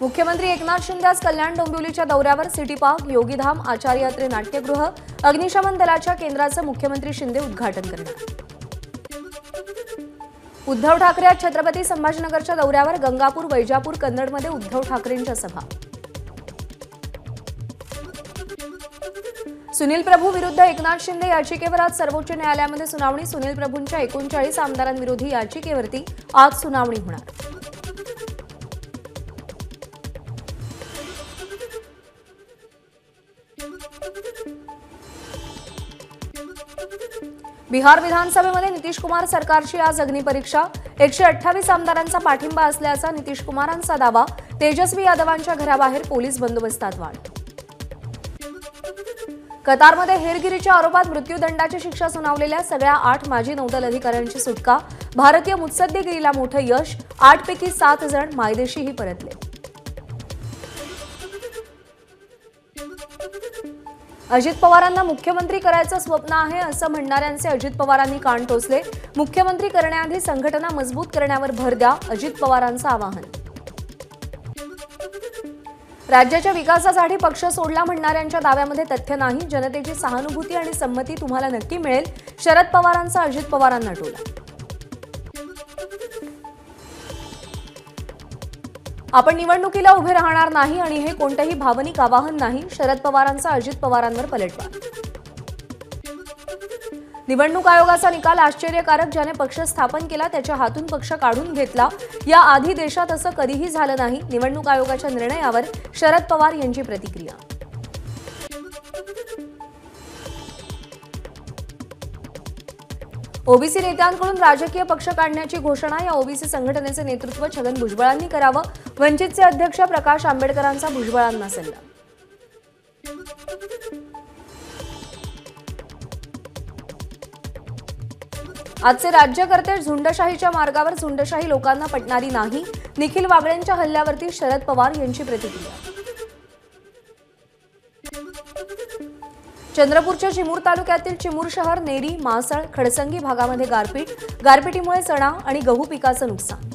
मुख्यमंत्री एकनाथ शिंदे आज कल्याण डोंबिवलीच्या दौऱ्यावर सिटी पार्क, योगीधाम, आचार्यात्री नाट्यगृह, अग्निशमन दलाच्या केंद्राचं मुख्यमंत्री शिंदे उद्घाटन करणार. उद्धव ठाकरे आज छत्रपती संभाजीनगरच्या दौऱ्यावर, गंगापूर, वैजापूर, कन्नडमध्ये उद्धव ठाकरेंच्या सभा. सुनील प्रभू विरुद्ध एकनाथ शिंदे याचिकेवर आज सर्वोच्च न्यायालयामध्ये सुनावणी. सुनील प्रभूंच्या 39 आमदारांविरोधी याचिकेवरती आज सुनावणी होणार. बिहार विधानसभेमध्ये नितीश कुमार सरकारची आज अग्निपरीक्षा. 128 आमदारांचा पाठिंबा असल्याचा नितीश कुमारांचा दावा. तेजस्वी यादवांच्या घराबाहेर पोलीस बंदोबस्तात वाढ. कतारमध्ये हेरगिरीच्या आरोपात मृत्यूदंडाची शिक्षा सुनावलेल्या सगळ्या 8 माजी नौदल अधिकाऱ्यांची सुटका. भारतीय मुत्सद्देगिरीला मोठं यश. 8 पैकी 7 जण मायदेशीही परतले. अजित पवारांना मुख्यमंत्री करायचं स्वप्न आहे असं म्हणणाऱ्यांचे अजित पवारांनी कान टोचले. मुख्यमंत्री करण्याआधी संघटना मजबूत करण्यावर भर द्या, अजित पवारांचं आवाहन. राज्याच्या विकासासाठी पक्ष सोडला म्हणणाऱ्यांच्या दाव्यामध्ये तथ्य नाही. जनतेची सहानुभूती आणि संमती तुम्हाला नक्की मिळेल, शरद पवारांचा अजित पवारांना टोला. आपण निवडणुकीला उभे राहणार नाही आणि हे कोणतेही भावनिक आवाहन नाही, शरद पवारांचा अजित पवारांवर पलटवार. निवडणूक आयोगाचा निकाल आश्चर्यकारक. ज्याने पक्ष स्थापन केला त्याच्या हातून पक्ष काढून घेतला. या आधी देशात असं कधीही झालं नाही. निवडणूक आयोगाच्या निर्णयावर शरद पवार यांची प्रतिक्रिया. ओबीसी नेत्यांकडून राजकीय पक्ष काढण्याची घोषणा. या ओबीसी संघटनेचे नेतृत्व छगन भुजबळांनी करावं. वंचितचे अध्यक्ष प्रकाश आंबेडकरांचा भुजबळांना सल्ला. आजचे राज्यकर्ते झुंडशाहीच्या मार्गावर. झुंडशाही लोकांना पटणारी नाही. निखिल वागळेंच्या हल्ल्यावरती शरद पवार यांची प्रतिक्रिया. चंद्रपूरच्या चिमूर तालुक्यातील चिमूर शहर, नेरी, मासळ, खडसंगी भागामध्ये गारपीट. गारपिटीमुळे चणा आणि गहू पिकाचं नुकसान.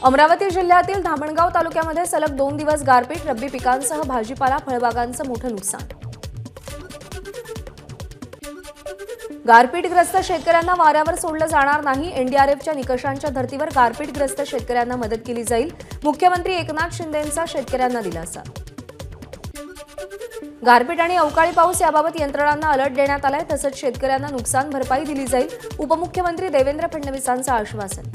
अमरावती जिल्ह्यातील धामणगाव तालुक्यामध्ये सलग 2 दिवस गारपीट. रब्बी पिकांसह भाजीपाला, फळबागांचं मोठं नुकसान. गारपीटग्रस्त शेतकऱ्यांना वाऱ्यावर सोडलं जाणार नाही. एनडीआरएफच्या निकषांच्या धर्तीवर गारपीटग्रस्त शेतकऱ्यांना मदत केली जाईल. मुख्यमंत्री एकनाथ शिंदेंचा शेतकऱ्यांना दिलासा. गारपीट आणि अवकाळी पाऊस याबाबत यंत्रणांना अलर्ट देण्यात आलाय. तसंच शेतकऱ्यांना नुकसान भरपाई दिली जाईल. उपमुख्यमंत्री देवेंद्र फडणवीसांचं आश्वासन.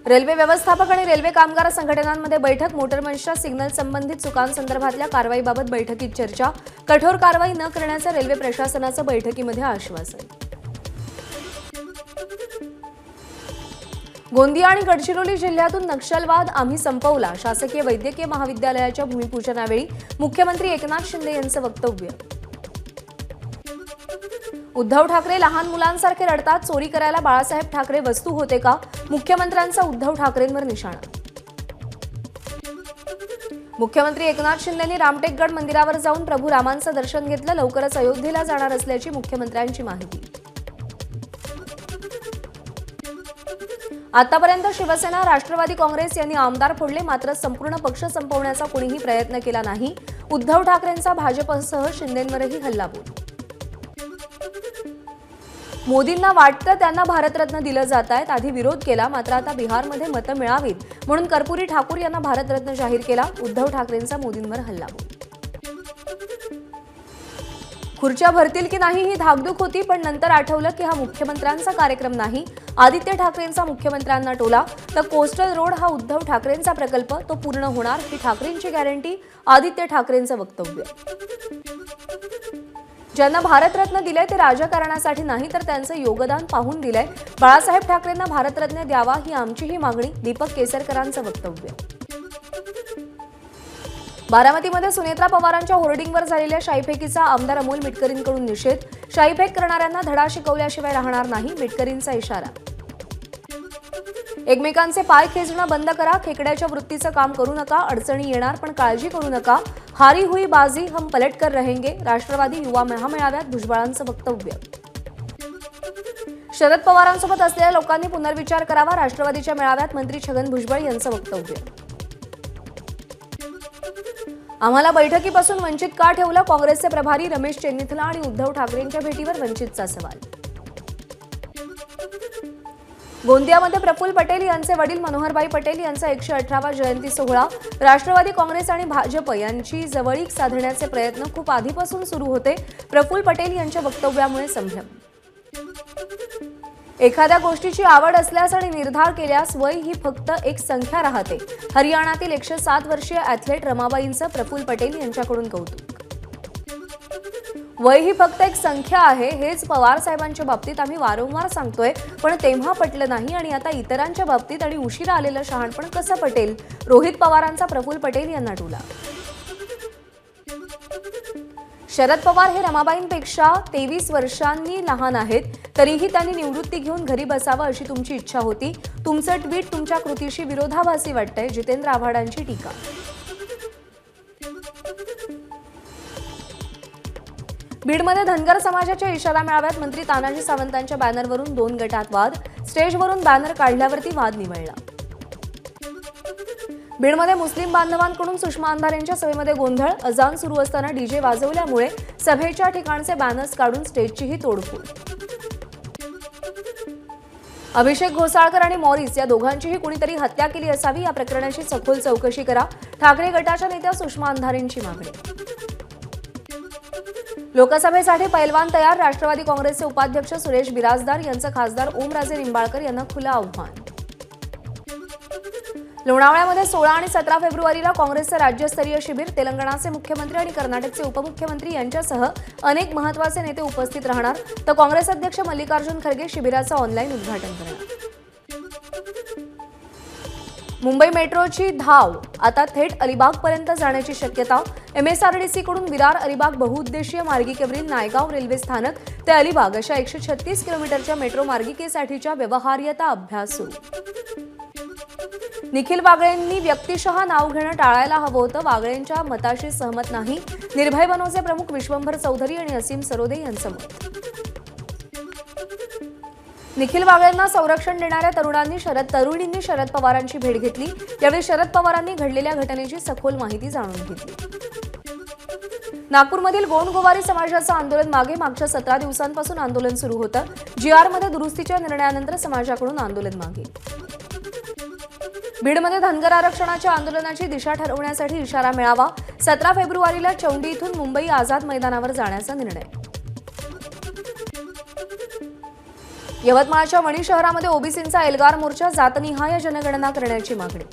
रेल्वे व्यवस्थापक आणि रेल्वे कामगार संघटनांमध्ये बैठक. मोटरमंचच्या सिग्नल संबंधित चुकांसंदर्भातल्या कारवाईबाबत बैठकीत चर्चा. कठोर कारवाई न करण्याचं रेल्वे प्रशासनाचं बैठकीमध्ये आश्वासन. गोंदिया आणि गडचिरोली जिल्ह्यातून नक्षलवाद आम्ही संपवला. शासकीय वैद्यकीय महाविद्यालयाच्या भूमिपूजनावेळी मुख्यमंत्री एकनाथ शिंदे यांचं वक्तव्य. उद्धव ठाकरे लहान मुलांसारखे रडतात. चोरी करायला बाळासाहेब ठाकरे वस्तू होते का? मुख्यमंत्र्यांचा उद्धव ठाकरेंवर निशाणा. मुख्यमंत्री एकनाथ शिंदेंनी रामटेकगड मंदिरावर जाऊन प्रभू रामांचं दर्शन घेतलं. लवकरच अयोध्येला जाणार असल्याची मुख्यमंत्र्यांची माहिती. आतापर्यंत शिवसेना, राष्ट्रवादी काँग्रेस यांनी आमदार फोडले, मात्र संपूर्ण पक्ष संपवण्याचा कोणीही प्रयत्न केला नाही. उद्धव ठाकरेंचा भाजपसह शिंदेंवरही हल्लाबोल. मोदींना वाटतं त्यांना भारतरत्न दिलं जात आहेत. आधी विरोध केला, मात्र आता बिहारमध्ये मतं मिळावीत म्हणून कर्पूरी ठाकूर यांना भारतरत्न जाहीर केला. उद्धव ठाकरेंचा मोदींवर हल्लाबोल. खुर्च्या भरतील की नाही ही धाकधूक होती, पण नंतर आठवलं की हा मुख्यमंत्र्यांचा कार्यक्रम नाही. आदित्य ठाकरेंचा मुख्यमंत्र्यांना टोला. तर कोस्टल रोड हा उद्धव ठाकरेंचा प्रकल्प, तो पूर्ण होणार ही ठाकरेंची गॅरंटी. आदित्य ठाकरेंचं वक्तव्य. ज्यांना भारतरत्न दिलंय ते राजकारणासाठी नाही तर त्यांचं योगदान पाहून दिलंय. बाळासाहेब ठाकरेंना भारतरत्न द्यावा ही आमचीही मागणी. दीपक केसरकरांचं वक्तव्य. बारामतीमध्ये सुनेत्रा पवारांच्या होर्डिंगवर झालेल्या शाईफेकीचा आमदार अमोल मिटकरींकडून निषेध. शाईफेक करणाऱ्यांना धडा शिकवल्याशिवाय राहणार नाही, मिटकरींचा इशारा. एकमेकांचे पाय खेचणं बंद करा. खेकड्याच्या वृत्तीचं काम करू नका. अडचणी येणार पण काळजी करू नका. हारी हुई बाजी हम पलटकर रहेंगे. राष्ट्रवादी युवा महामेळाव्यात भुजबळांचं वक्तव्य. शरद पवारांसोबत असलेल्या लोकांनी पुनर्विचार करावा, राष्ट्रवादीच्या मेळाव्यात मंत्री छगन भुजबळ यांचं वक्तव्य. आम्हाला बैठकीपासून वंचित का ठेवलं, काँग्रेसचे प्रभारी रमेश चेन्निथला आणि उद्धव ठाकरेंच्या भेटीवर वंचितचा सवाल. गोंदियामध्ये प्रफुल्ल पटेल यांचे वडील मनोहरभाई पटेल यांचा 118वा जयंती सोहळा. राष्ट्रवादी काँग्रेस आणि भाजप यांची जवळीक साधण्याचे प्रयत्न खूप आधीपासून सुरू होते. प्रफुल्ल पटेल यांच्या वक्तव्यामुळे संभ्रम. एखाद्या गोष्टीची आवड असल्यास आणि निर्धार केल्यास वय ही फक्त एक संख्या राहते. हरियाणातील 107 वर्षीय ॲथलीट रमाबाईंचं प्रफुल्ल पटेल यांच्याकडून कौतुक. वय ही फक्त एक संख्या आहे, हेच पवार साहेबांच्या बाबतीत आम्ही वारंवार सांगतोय, पण तेव्हा पटलं नाही आणि आता इतरांच्या बाबतीत आणि उशिरा आलेलं शहाणपण कसं पटेल. रोहित पवारांचा प्रफुल्ल पटेल यांना टोला. शरद पवार हे रमाबाईंपेक्षा 23 वर्षांनी लहान आहेत, तरीही त्यांनी निवृत्ती घेऊन घरी बसावं अशी तुमची इच्छा होती. तुमचं ट्विट तुमच्या कृतीशी विरोधाभासी वाटतंय. जितेंद्र आव्हाडांची टीका. बीडमध्ये धनगर समाजाच्या इशारा मेळाव्यात मंत्री तानाजी सावंतांच्या बॅनरवरून 2 गटात वाद. स्टेजवरून बॅनर काढल्यावरती वाद निवळला. बीडमध्ये मुस्लिम बांधवांकडून सुषमा अंधारेंच्या सभेमध्ये गोंधळ. अजान सुरू असताना डीजे वाजवल्यामुळे सभेच्या ठिकाणचे बॅनर्स काढून स्टेजचीही तोडफोड. अभिषेक घोसाळकर आणि मॉरिस या दोघांचीही कुणीतरी हत्या केली असावी. या प्रकरणाची सखोल चौकशी करा. ठाकरे गटाच्या नेत्या सुषमा अंधारेंची मागणी. लोकसभेसाठी पैलवान तयार. राष्ट्रवादी काँग्रेसचे उपाध्यक्ष सुरेश बिराजदार यांचं खासदार ओमराजे निंबाळकर यांना खुलं आव्हान. लोणावळ्यामध्ये 16 आणि 17 फेब्रुवारीला काँग्रेसचं राज्यस्तरीय शिबिर. तेलंगणाचे मुख्यमंत्री आणि कर्नाटकचे उपमुख्यमंत्री यांच्यासह अनेक महत्त्वाचे नेते उपस्थित राहणार. तर काँग्रेस अध्यक्ष मल्लिकार्जुन खरगे शिबिराचं ऑनलाईन उद्घाटन करणार. मुंबई मेट्रोची धाव आता थेट अलिबागपर्यंत जाण्याची शक्यता. MSRDCकडून विरार अलिबाग बहुउद्देशीय मार्गिकेवरील नायगाव रेल्वे स्थानक ते अलिबाग अशा 136 किलोमीटरच्या मेट्रो मार्गिकेसाठीच्या व्यवहार्यता अभ्यास सुरू. निखिल वागळेंनी व्यक्तिशः नाव घेणं टाळायला हवं होतं. वागळेंच्या मताशी सहमत नाही. निर्भय बनोचे प्रमुख विश्वंभर चौधरी आणि असीम सरोदे यांचं मत. निखिल वागळेंना संरक्षण देणाऱ्या तरुणींनी शरद पवारांची भेट घेतली. यावेळी शरद पवारांनी घडलेल्या घटनेची सखोल माहिती जाणून घेतली. नागपूरमधील गोंडगोवारी समाजाचं आंदोलन मागे. मागच्या 17 दिवसांपासून आंदोलन सुरू होतं. GR मध्ये दुरुस्तीच्या निर्णयानंतर समाजाकडून आंदोलन मागे. बीडमध्ये धनगर आरक्षणाच्या आंदोलनाची दिशा ठरवण्यासाठी इशारा मिळावा. 17 फेब्रुवारीला चौंडी इथून मुंबई आझाद मैदानावर जाण्याचा निर्णय. यवतमाळच्या वणी शहरामध्ये ओबीसींचा एल्गार मोर्चा. जातनिहाय जनगणना करण्याची मागणी.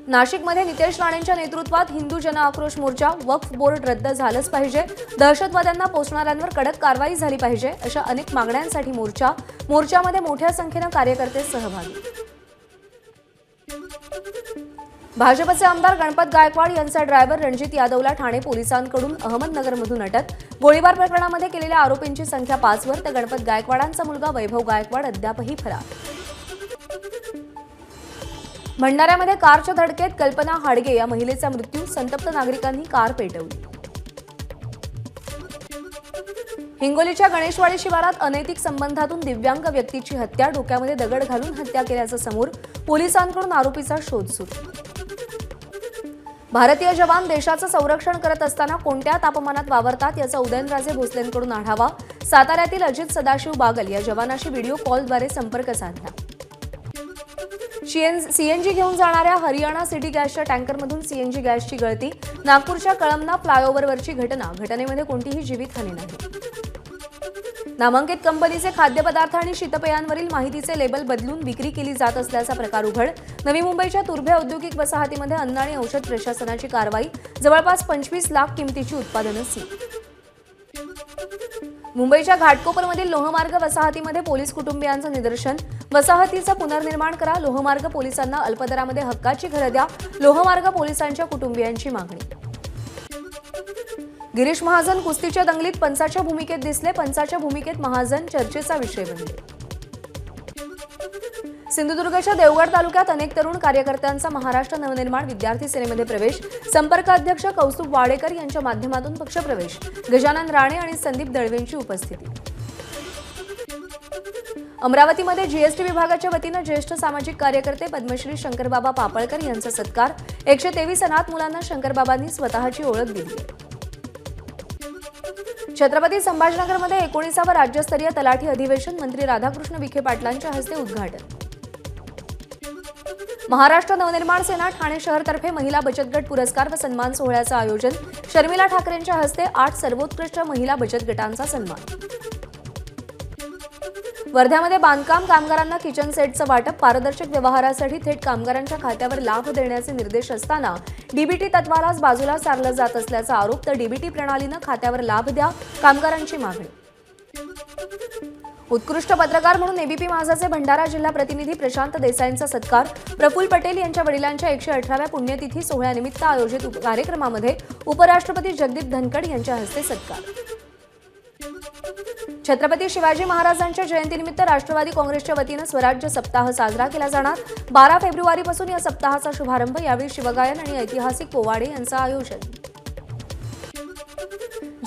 नाशिकमध्ये नितेश राणेंच्या नेतृत्वात हिंदू जन आक्रोश मोर्चा. वक्फ बोर्ड रद्द झालंच पाहिजे. दहशतवाद्यांना पोचणाऱ्यांवर कडक कारवाई झाली पाहिजे अशा अनेक मागण्यांसाठी मोर्चा. मोर्चामध्ये मोठ्या संख्येनं कार्यकर्ते सहभागी. भाजपचे आमदार गणपत गायकवाड यांचा ड्रायव्हर रणजित यादवला ठाणे पोलिसांकडून अहमदनगरमधून अटक. गोळीबार प्रकरणामध्ये केलेल्या आरोपींची संख्या 5 वर. तर गणपत गायकवाडांचा मुलगा वैभव गायकवाड अद्यापही फरार. भंडाऱ्यामध्ये कारच्या धडकेत कल्पना हाडगे या महिलेचा मृत्यू. संतप्त नागरिकांनी कार पेटवली. हिंगोलीच्या गणेशवाडी शिवारात अनैतिक संबंधातून दिव्यांग व्यक्तीची हत्या. डोक्यामध्ये दगड घालून हत्या केल्याचं समोर. पोलिसांकडून आरोपीचा शोध सुरू. भारतीय जवान देशाचं संरक्षण करत असताना कोणत्या तापमानात वावरतात याचा उदयनराजे भोसलेंकडून आढावा. साताऱ्यातील अजित सदाशिव बागल या जवानाशी व्हिडिओ कॉलद्वारे संपर्क साधला. सीएनजी घेऊन जाणाऱ्या हरियाणा सिटी गॅसच्या टँकरमधून सीएनजी गॅसची गळती. नागपूरच्या कळमना फ्लायओव्हरवरची घटना. घटनेमध्ये कोणतीही जीवितहानी नाही. नामांकित कंपनीचे खाद्यपदार्थ आणि शीतपेयांवरील माहितीचे लेबल बदलून विक्री केली जात असल्याचा प्रकार उघड. नवी मुंबईच्या तुर्भे औद्योगिक वसाहतीमध्ये अन्न आणि औषध प्रशासनाची कारवाई. जवळपास 25 लाख किमतीची उत्पादनं सील. मुंबईच्या घाटकोपरमधील लोहमार्ग वसाहतीमध्ये पोलीस कुटुंबियांचं निदर्शन. वसाहतीचं पुनर्निर्माण करा. लोहमार्ग पोलिसांना अल्पदरामध्ये हक्काची घरं द्या. लोहमार्ग पोलिसांच्या कुटुंबियांची मागणी. गिरीश महाजन कुस्तीच्या दंगलीत पंचाच्या भूमिकेत दिसले. पंचाच्या भूमिकेत महाजन चर्चेचा विषय बनले. सिंधुदुर्गच्या देवगड तालुक्यात अनेक तरुण कार्यकर्त्यांचा महाराष्ट्र नवनिर्माण विद्यार्थी सेनेमध्ये प्रवेश, संपर्क अध्यक्ष कौस्तुभ वाडेकर यांच्या माध्यमातून पक्षप्रवेश, गजानन राणे आणि संदीप दळवेंची उपस्थिती. अमरावतीमध्ये जीएसटी विभागाच्या वतीनं ज्येष्ठ सामाजिक कार्यकर्ते पद्मश्री शंकरबाबा पापळकर यांचा सत्कार. 123 अनाथ मुलांना शंकरबाबांनी स्वतःची ओळख दिली. छत्रपती संभाजीनगरमध्ये 19वे राज्यस्तरीय तलाठी अधिवेशन मंत्री राधाकृष्ण विखे पाटलांच्या हस्ते उद्घाटन. महाराष्ट्र नवनिर्माण सेना ठाणे शहरतर्फे महिला बचत गट पुरस्कार व सन्मान सोहळ्याचं आयोजन. शर्मिला ठाकरेंच्या हस्ते 8 सर्वोत्कृष्ट महिला बचत गटांचा सन्मान. वर्ध्यामध्ये बांधकाम कामगारांना किचन सेटचं वाटप. पारदर्शक व्यवहारासाठी थेट कामगारांच्या खात्यावर लाभ देण्याचे निर्देश असताना डीबीटी तत्वालाच बाजूला सारलं जात असल्याचा आरोप. तर डीबीटी प्रणालीनं खात्यावर लाभ द्या, कामगारांची मागणी. उत्कृष्ट पत्रकार म्हणून एबीपी माझाचे भंडारा जिल्हा प्रतिनिधी प्रशांत देसाईंचा सत्कार. प्रफुल्ल पटेल यांच्या वडिलांच्या 118व्या पुण्यतिथी सोहळ्यानिमित्त आयोजित कार्यक्रमामध्ये उपराष्ट्रपती जगदीप धनखड यांच्या हस्ते सत्कार. छत्रपती शिवाजी महाराजांच्या जयंतीनिमित्त राष्ट्रवादी काँग्रेसच्या वतीनं स्वराज्य सप्ताह साजरा केला जाणार. 12 फेब्रुवारीपासून या सप्ताहाचा शुभारंभ. यावेळी शिवगायन आणि ऐतिहासिक पोवाडे यांचं आयोजन.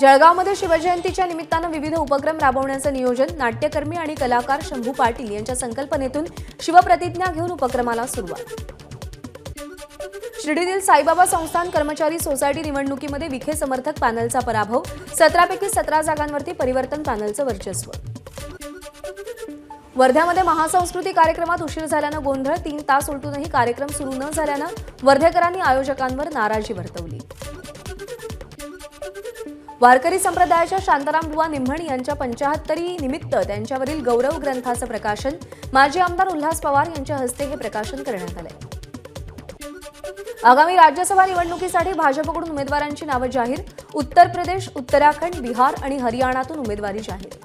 जळगावमध्ये शिवजयंतीच्या निमित्तानं विविध उपक्रम राबवण्याचं नियोजन. नाट्यकर्मी आणि कलाकार शंभू पाटील यांच्या संकल्पनेतून शिवप्रतिज्ञा घेऊन उपक्रमाला सुरुवात. शिर्डीतील साईबाबा संस्थान कर्मचारी सोसायटी निवडणुकीमध्ये विखे समर्थक पॅनलचा पराभव. 17 पैकी 17 जागांवरती परिवर्तन पॅनलचं वर्चस्व. वर्ध्यामध्ये महासंस्कृती कार्यक्रमात उशीर झाल्यानं गोंधळ. 3 तास उलटूनही कार्यक्रम सुरू न झाल्यानं वर्धेकरांनी आयोजकांवर नाराजी वर्तवली. वारकरी संप्रदायाच्या शांताराम बुवा निंभण यांच्या 75वी निमित्त त्यांच्यावरील गौरव ग्रंथाचं प्रकाशन. माजी आमदार उल्हास पवार यांच्या हस्ते हे प्रकाशन करण्यात आले. आगामी राज्यसभा निवडणुकीसाठी भाजपकडून उमेदवारांची नावं जाहीर. उत्तर प्रदेश, उत्तराखंड, बिहार आणि हरियाणातून उमेदवारी जाहीर.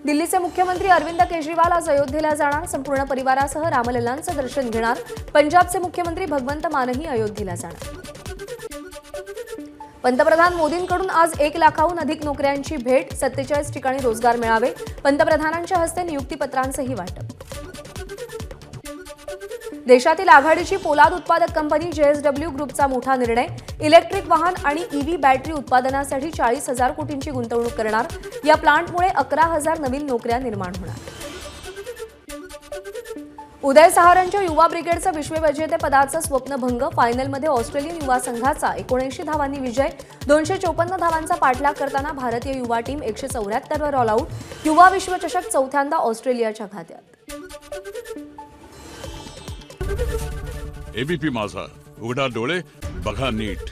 दिल्लीचे मुख्यमंत्री अरविंद केजरीवाल आज अयोध्येला जाणार. संपूर्ण परिवारासह रामलल्लांचं दर्शन घेणार. पंजाबचे मुख्यमंत्री भगवंत मानही अयोध्येला जाणार. पंतप्रधान मोदींकडून आज 1 लाखाहून अधिक नोकऱ्यांची भेट. 47 ठिकाणी रोजगार मेळावे. पंतप्रधानांच्या हस्ते नियुक्तीपत्रांचंही वाटप. देशातील आघाडीची पोलाद उत्पादक कंपनी जेएसडब्ल्यू ग्रुपचा मोठा निर्णय. इलेक्ट्रिक वाहन आणि ईव्ही बॅटरी उत्पादनासाठी 40,000 कोटींची गुंतवणूक करणार. या प्लांटमुळे 11,000 नवीन नोकऱ्या निर्माण होणार. उदय सहारनच्या युवा ब्रिगेडचं विश्वविजेतेपदाचं स्वप्नभंग. फायनलमध्ये ऑस्ट्रेलियन युवा संघाचा 79 धावांनी विजय. 254 धावांचा पाठलाग करताना Bharatiya Yuva team 174 were all out. युवा विश्वचषक चौथ्यांदा ऑस्ट्रेलियाच्या खात्यात. एबीपी माझा, उघडा डोळे बघा नीट.